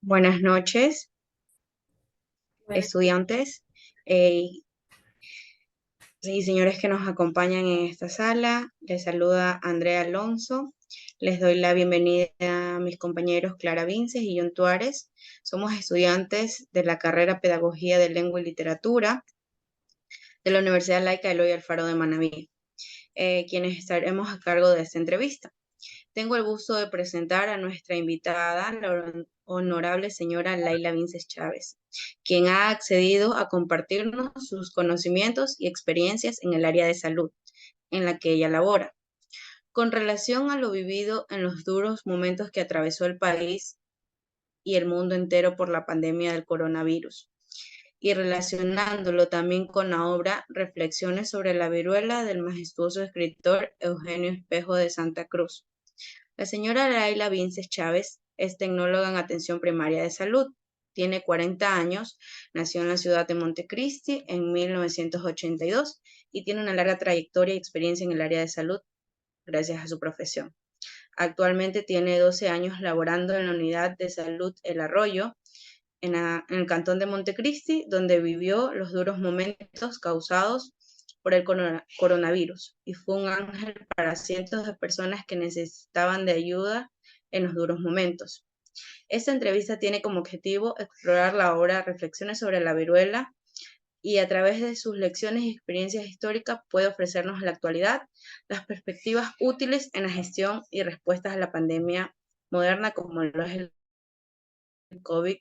Buenas noches, Buenas estudiantes eh, y señores que nos acompañan en esta sala. Les saluda Andrea Alonso. Les doy la bienvenida a mis compañeros Clara Vinces y John Tuárez. Somos estudiantes de la carrera Pedagogía de Lengua y Literatura de la Universidad Laica Eloy Alfaro de Manabí, quienes estaremos a cargo de esta entrevista. Tengo el gusto de presentar a nuestra invitada, la honorable señora Laila Vinces Chávez, quien ha accedido a compartirnos sus conocimientos y experiencias en el área de salud en la que ella labora. Con relación a lo vivido en los duros momentos que atravesó el país y el mundo entero por la pandemia del coronavirus, y relacionándolo también con la obra Reflexiones sobre la viruela del majestuoso escritor Eugenio Espejo de Santa Cruz. La señora Laila Vinces Chávez es tecnóloga en atención primaria de salud. Tiene 40 años, nació en la ciudad de Montecristi en 1982 y tiene una larga trayectoria y experiencia en el área de salud gracias a su profesión. Actualmente tiene 12 años laborando en la unidad de salud El Arroyo, en el cantón de Montecristi, donde vivió los duros momentos causados por el coronavirus y fue un ángel para cientos de personas que necesitaban de ayuda en los duros momentos. Esta entrevista tiene como objetivo explorar la obra Reflexiones sobre la viruela y a través de sus lecciones y experiencias históricas puede ofrecernos en la actualidad las perspectivas útiles en la gestión y respuestas a la pandemia moderna como lo es el COVID-19.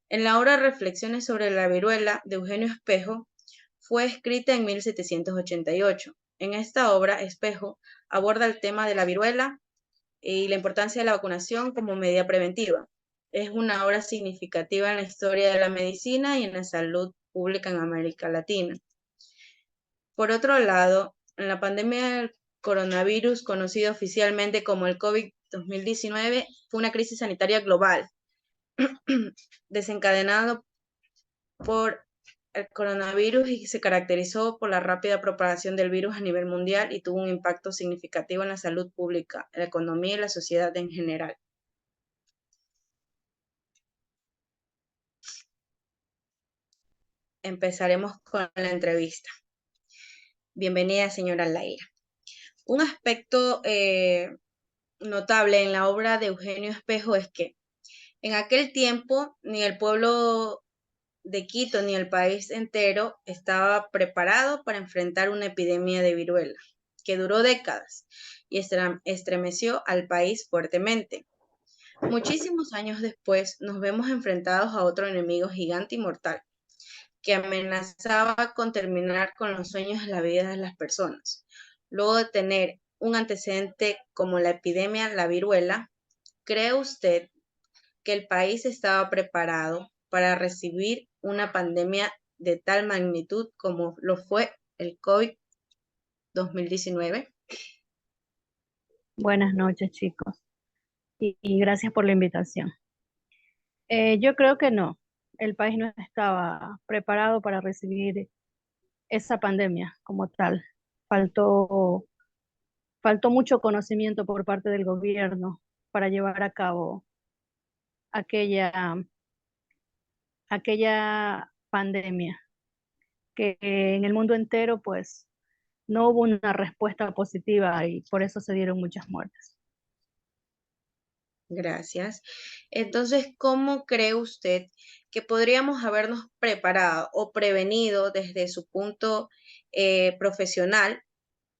En la obra Reflexiones sobre la viruela de Eugenio Espejo fue escrita en 1788. En esta obra, Espejo aborda el tema de la viruela y la importancia de la vacunación como medida preventiva. Es una obra significativa en la historia de la medicina y en la salud pública en América Latina. Por otro lado, en la pandemia del coronavirus, conocido oficialmente como el COVID-19, fue una crisis sanitaria global desencadenado por el coronavirus y se caracterizó por la rápida propagación del virus a nivel mundial y tuvo un impacto significativo en la salud pública, la economía y la sociedad en general. Empezaremos con la entrevista. Bienvenida, señora Laira. Un aspecto notable en la obra de Eugenio Espejo es que en aquel tiempo ni el pueblo de Quito ni el país entero estaba preparado para enfrentar una epidemia de viruela que duró décadas y estremeció al país fuertemente. Muchísimos años después nos vemos enfrentados a otro enemigo gigante y mortal que amenazaba con terminar con los sueños de la vida de las personas. Luego de tener un antecedente como la epidemia, la viruela, ¿cree usted que el país estaba preparado para recibir una pandemia de tal magnitud como lo fue el COVID-19? buenas noches, chicos, y gracias por la invitación. Yo creo que no, el país no estaba preparado para recibir esa pandemia como tal. Faltó, faltó mucho conocimiento por parte del gobierno para llevar a cabo aquella, aquella pandemia, que en el mundo entero pues no hubo una respuesta positiva y por eso se dieron muchas muertes. Gracias. Entonces, ¿cómo cree usted que podríamos habernos preparado o prevenido desde su punto profesional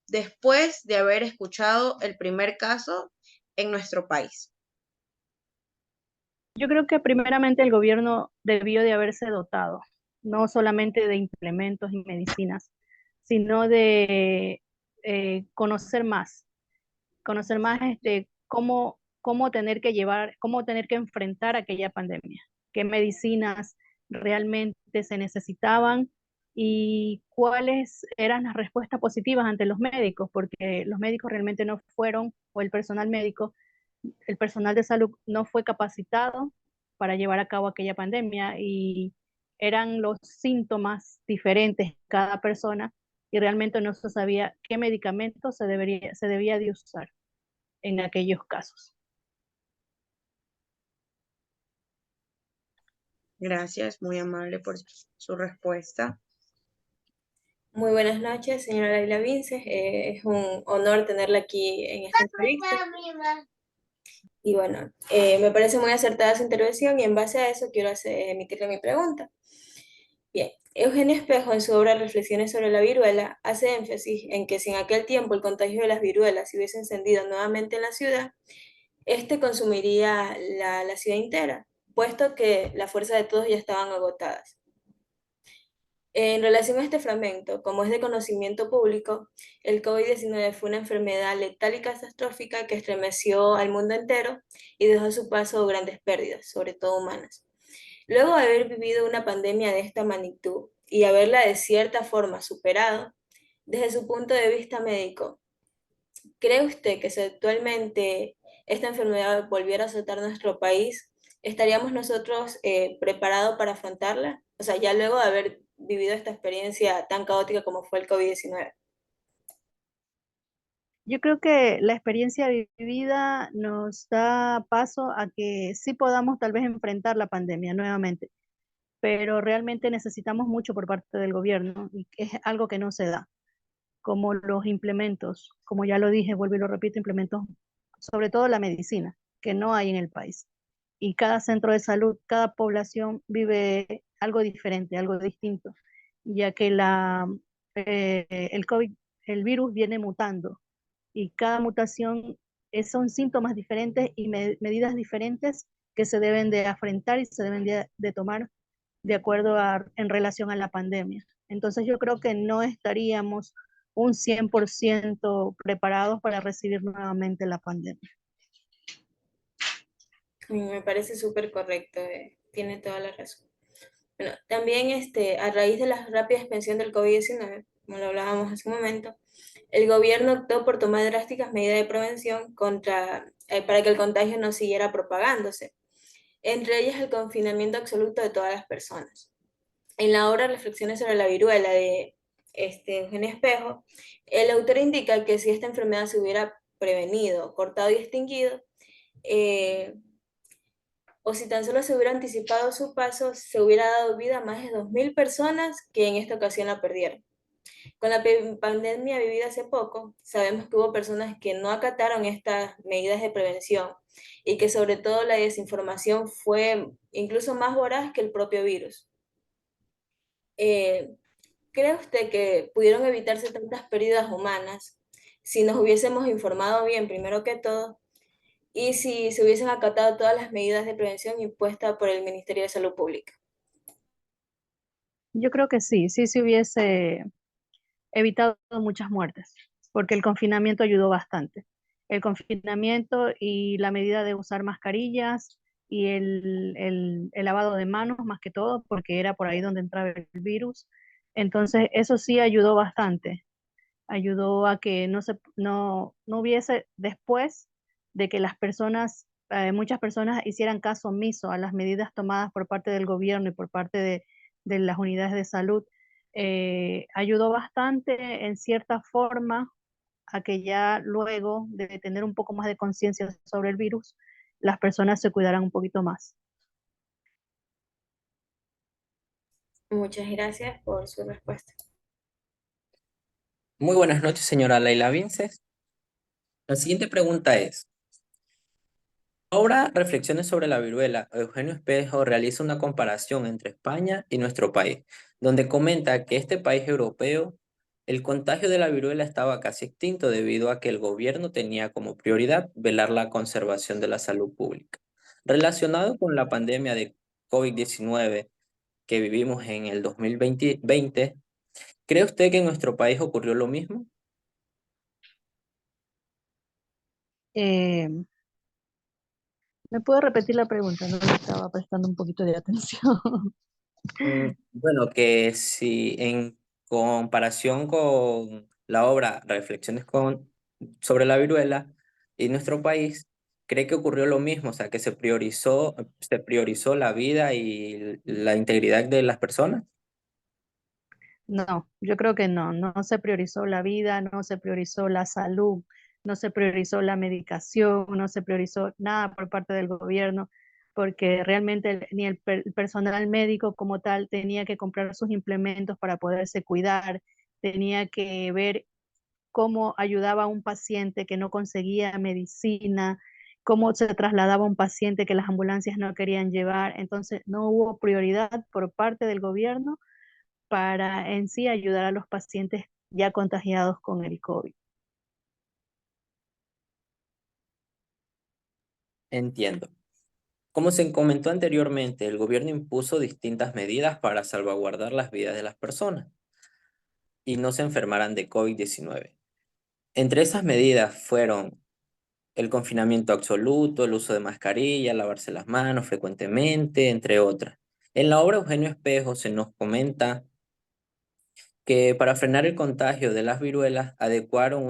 después de haber escuchado el primer caso en nuestro país? Yo creo que primeramente el gobierno debió de haberse dotado, no solamente de implementos y medicinas, sino de conocer más cómo tener que llevar, cómo tener que enfrentar aquella pandemia, qué medicinas realmente se necesitaban y cuáles eran las respuestas positivas ante los médicos, porque los médicos realmente no fueron, o el personal de salud no fue capacitado para llevar a cabo aquella pandemia y eran los síntomas diferentes cada persona y realmente no se sabía qué medicamento se debía de usar en aquellos casos. Gracias, muy amable por su respuesta. Muy buenas noches, señora Laila Vinces. Es un honor tenerla aquí en esta entrevista. Y bueno, me parece muy acertada su intervención y en base a eso quiero emitirle mi pregunta. Bien, Eugenio Espejo en su obra Reflexiones sobre la viruela hace énfasis en que si en aquel tiempo el contagio de las viruelas se hubiese encendido nuevamente en la ciudad, este consumiría la ciudad entera, puesto que la fuerza de todos ya estaban agotadas. En relación a este fragmento, como es de conocimiento público, el COVID-19 fue una enfermedad letal y catastrófica que estremeció al mundo entero y dejó a su paso grandes pérdidas, sobre todo humanas. Luego de haber vivido una pandemia de esta magnitud y haberla de cierta forma superado, desde su punto de vista médico, ¿cree usted que si actualmente esta enfermedad volviera a azotar nuestro país, estaríamos nosotros preparados para afrontarla? O sea, ya luego de haber vivido esta experiencia tan caótica como fue el COVID-19. Yo creo que la experiencia vivida nos da paso a que sí podamos tal vez enfrentar la pandemia nuevamente, pero realmente necesitamos mucho por parte del gobierno y es algo que no se da, como los implementos, como ya lo dije, vuelvo y lo repito, implementos, sobre todo la medicina, que no hay en el país. Y cada centro de salud, cada población vive algo diferente, algo distinto, ya que el COVID, el virus viene mutando y cada mutación son síntomas diferentes y medidas diferentes que se deben de afrontar y se deben de tomar de acuerdo en relación a la pandemia. Entonces yo creo que no estaríamos un 100% preparados para recibir nuevamente la pandemia. Me parece súper correcto, tiene toda la razón. Bueno, también a raíz de la rápida expansión del COVID-19, como lo hablábamos hace un momento, el gobierno optó por tomar drásticas medidas de prevención para que el contagio no siguiera propagándose, entre ellas el confinamiento absoluto de todas las personas. En la obra Reflexiones sobre la viruela de Eugenio Espejo, el autor indica que si esta enfermedad se hubiera prevenido, cortado y extinguido, eh, o si tan solo se hubiera anticipado su paso, se hubiera dado vida a más de 2.000 personas que en esta ocasión la perdieron. Con la pandemia vivida hace poco, sabemos que hubo personas que no acataron estas medidas de prevención y que sobre todo la desinformación fue incluso más voraz que el propio virus. Eh, ¿Cree usted que pudieron evitarse tantas pérdidas humanas si nos hubiésemos informado bien primero que todo y si se hubiesen acatado todas las medidas de prevención impuestas por el Ministerio de Salud Pública? Yo creo que sí, sí se hubiese evitado muchas muertes, porque el confinamiento ayudó bastante. El confinamiento y la medida de usar mascarillas y el lavado de manos más que todo, porque era por ahí donde entraba el virus. Entonces, eso sí ayudó bastante. Ayudó a que no hubiese después de que muchas personas hicieran caso omiso a las medidas tomadas por parte del gobierno y por parte de las unidades de salud, ayudó bastante en cierta forma a que ya luego de tener un poco más de conciencia sobre el virus, las personas se cuidaran un poquito más. Muchas gracias por su respuesta. Muy buenas noches, señora Leila Vinces. La siguiente pregunta es, obra Reflexiones sobre la viruela, Eugenio Espejo realiza una comparación entre España y nuestro país, donde comenta que este país europeo, el contagio de la viruela estaba casi extinto debido a que el gobierno tenía como prioridad velar la conservación de la salud pública. Relacionado con la pandemia de COVID-19 que vivimos en el 2020, ¿cree usted que en nuestro país ocurrió lo mismo? Eh, ¿Me puede repetir la pregunta? No le estaba prestando un poquito de atención. Bueno, que si en comparación con la obra Reflexiones sobre la viruela y nuestro país, ¿cree que ocurrió lo mismo? O sea, que se priorizó la vida y la integridad de las personas. No, yo creo que no, no se priorizó la vida, no se priorizó la salud, no se priorizó la medicación, no se priorizó nada por parte del gobierno, porque realmente ni el personal médico como tal tenía que comprar sus implementos para poderse cuidar, tenía que ver cómo ayudaba a un paciente que no conseguía medicina, cómo se trasladaba a un paciente que las ambulancias no querían llevar. Entonces, no hubo prioridad por parte del gobierno para en sí ayudar a los pacientes ya contagiados con el COVID. Entiendo. Como se comentó anteriormente, el gobierno impuso distintas medidas para salvaguardar las vidas de las personas y no se enfermaran de COVID-19. Entre esas medidas fueron el confinamiento absoluto, el uso de mascarilla, lavarse las manos frecuentemente, entre otras. En la obra Eugenio Espejo se nos comenta que para frenar el contagio de las viruelas adecuaron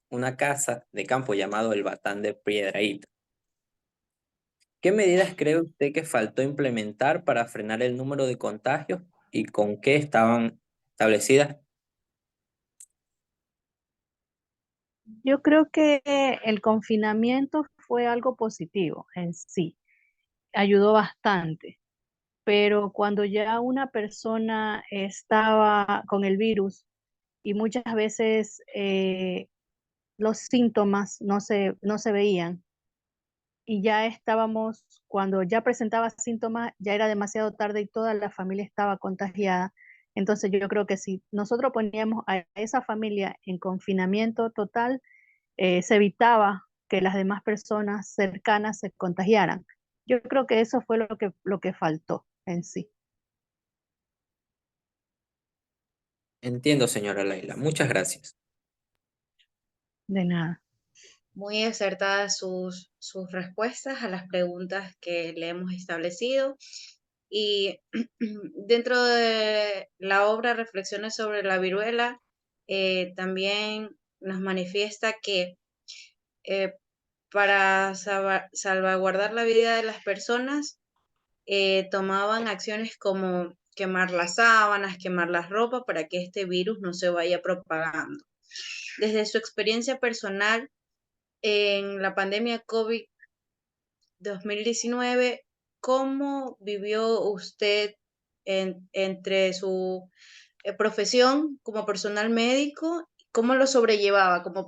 una casa de campo llamado el Batán de Piedrahíta. ¿Qué medidas cree usted que faltó implementar para frenar el número de contagios y con qué estaban establecidas? Yo creo que el confinamiento fue algo positivo en sí, ayudó bastante, pero cuando ya una persona estaba con el virus y muchas veces los síntomas no se veían y ya estábamos, cuando ya presentaba síntomas, ya era demasiado tarde y toda la familia estaba contagiada. Entonces yo creo que si nosotros poníamos a esa familia en confinamiento total, se evitaba que las demás personas cercanas se contagiaran. Yo creo que eso fue lo que faltó en sí. Entiendo, señora Laila. Muchas gracias. De nada. Muy acertadas sus respuestas a las preguntas que le hemos establecido. Y dentro de la obra Reflexiones sobre la viruela, también nos manifiesta que eh, para salvaguardar la vida de las personas, tomaban acciones como quemar las sábanas, quemar las ropas para que este virus no se vaya propagando. Desde su experiencia personal en la pandemia COVID-19, ¿cómo vivió usted entre su profesión como personal médico? ¿Cómo lo sobrellevaba como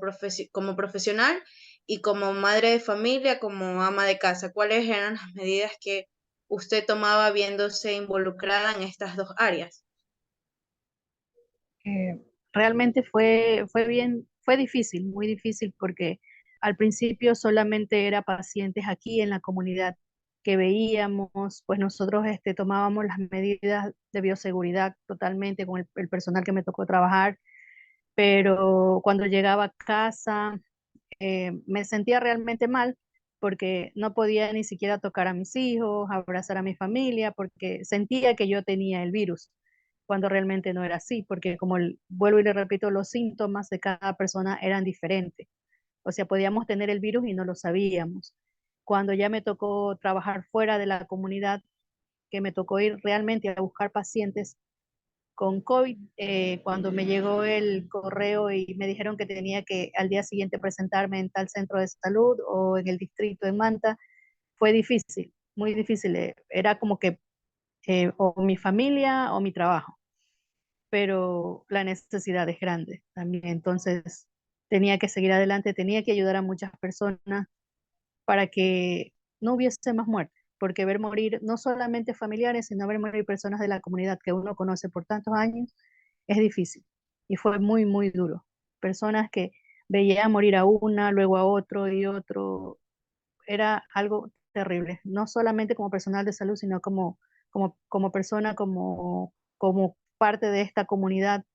profesional y como madre de familia, como ama de casa? ¿Cuáles eran las medidas que usted tomaba viéndose involucrada en estas dos áreas? Eh, Realmente fue difícil, muy difícil, porque al principio solamente era pacientes aquí en la comunidad que veíamos, pues nosotros tomábamos las medidas de bioseguridad totalmente con el personal que me tocó trabajar, pero cuando llegaba a casa me sentía realmente mal porque no podía ni siquiera tocar a mis hijos, abrazar a mi familia, porque sentía que yo tenía el virus, cuando realmente no era así, porque vuelvo y le repito, los síntomas de cada persona eran diferentes. O sea, podíamos tener el virus y no lo sabíamos. Cuando ya me tocó trabajar fuera de la comunidad, que me tocó ir realmente a buscar pacientes, con COVID, cuando me llegó el correo y me dijeron que tenía que al día siguiente presentarme en tal centro de salud o en el distrito de Manta, fue difícil, muy difícil. Era como que o mi familia o mi trabajo, pero la necesidad es grande también. Entonces tenía que seguir adelante, tenía que ayudar a muchas personas para que no hubiese más muertes, porque ver morir no solamente familiares, sino ver morir personas de la comunidad que uno conoce por tantos años es difícil y fue muy, muy duro. Personas que veía morir a una, luego a otro y otro, era algo terrible, no solamente como personal de salud, sino como persona, como parte de esta comunidad,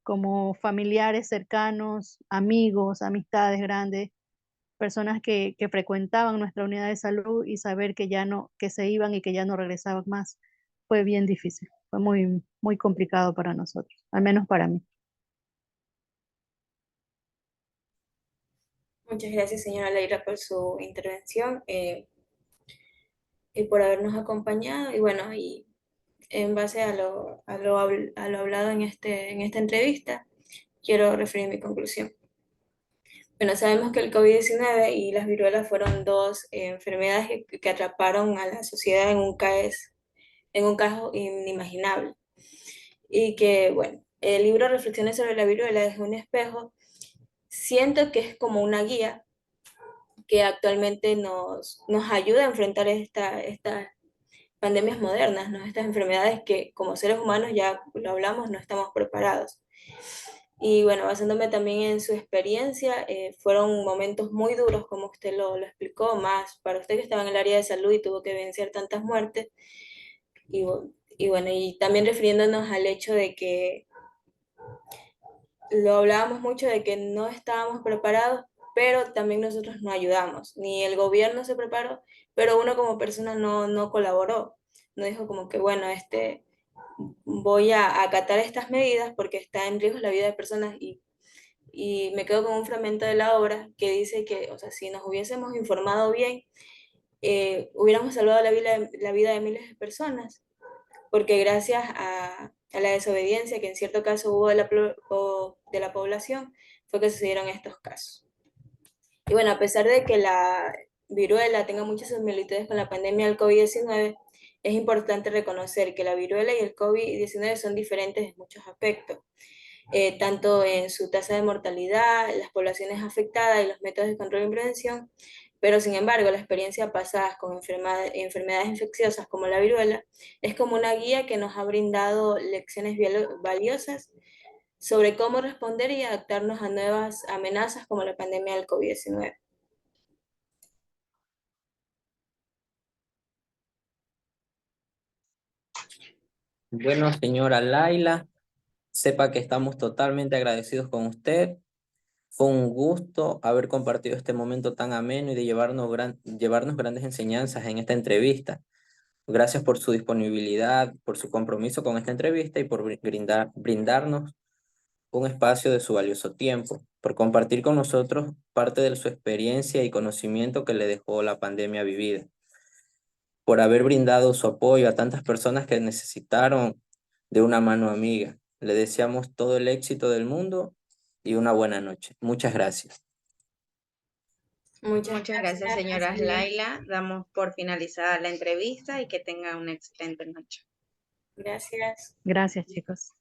como familiares cercanos, amigos, amistades grandes, personas que frecuentaban nuestra unidad de salud y saber que ya no, que se iban y que ya no regresaban más, fue bien difícil, fue muy, muy complicado para nosotros, al menos para mí. Muchas gracias, señora Leira, por su intervención y por habernos acompañado. Y bueno, y en base a lo hablado en esta entrevista, quiero referir mi conclusión. Bueno, sabemos que el COVID-19 y las viruelas fueron dos enfermedades que atraparon a la sociedad en un caos inimaginable. Y que, bueno, el libro Reflexiones sobre la viruela es un espejo. Siento que es como una guía que actualmente nos ayuda a enfrentar estas pandemias modernas, ¿no? Estas enfermedades que como seres humanos, ya lo hablamos, no estamos preparados. Y bueno, basándome también en su experiencia, fueron momentos muy duros, como usted lo explicó, más para usted que estaba en el área de salud y tuvo que vencer tantas muertes. Y, y bueno, y también refiriéndonos al hecho de que lo hablábamos mucho de que no estábamos preparados, pero también nosotros no ayudamos. Ni el gobierno se preparó, pero uno como persona no colaboró. No dijo como que, bueno, voy a acatar estas medidas porque está en riesgo la vida de personas y me quedo con un fragmento de la obra que dice que, o sea, si nos hubiésemos informado bien, hubiéramos salvado la vida de miles de personas, porque gracias a la desobediencia que en cierto caso hubo de la población, fue que sucedieron estos casos. Y bueno, a pesar de que la viruela tenga muchas similitudes con la pandemia del COVID-19, es importante reconocer que la viruela y el COVID-19 son diferentes en muchos aspectos, tanto en su tasa de mortalidad, las poblaciones afectadas y los métodos de control y prevención, pero sin embargo la experiencia pasada con enfermedades infecciosas como la viruela es como una guía que nos ha brindado lecciones valiosas sobre cómo responder y adaptarnos a nuevas amenazas como la pandemia del COVID-19. Bueno, señora Laila, sepa que estamos totalmente agradecidos con usted. Fue un gusto haber compartido este momento tan ameno y de llevarnos grandes enseñanzas en esta entrevista. Gracias por su disponibilidad, por su compromiso con esta entrevista y por brindarnos un espacio de su valioso tiempo, por compartir con nosotros parte de su experiencia y conocimiento que le dejó la pandemia vivida, por haber brindado su apoyo a tantas personas que necesitaron de una mano amiga. Le deseamos todo el éxito del mundo y una buena noche. Muchas gracias. Muchas Muchas gracias, gracias, señora así es. Laila. Damos por finalizada la entrevista y que tenga una excelente noche. Gracias. Gracias, chicos.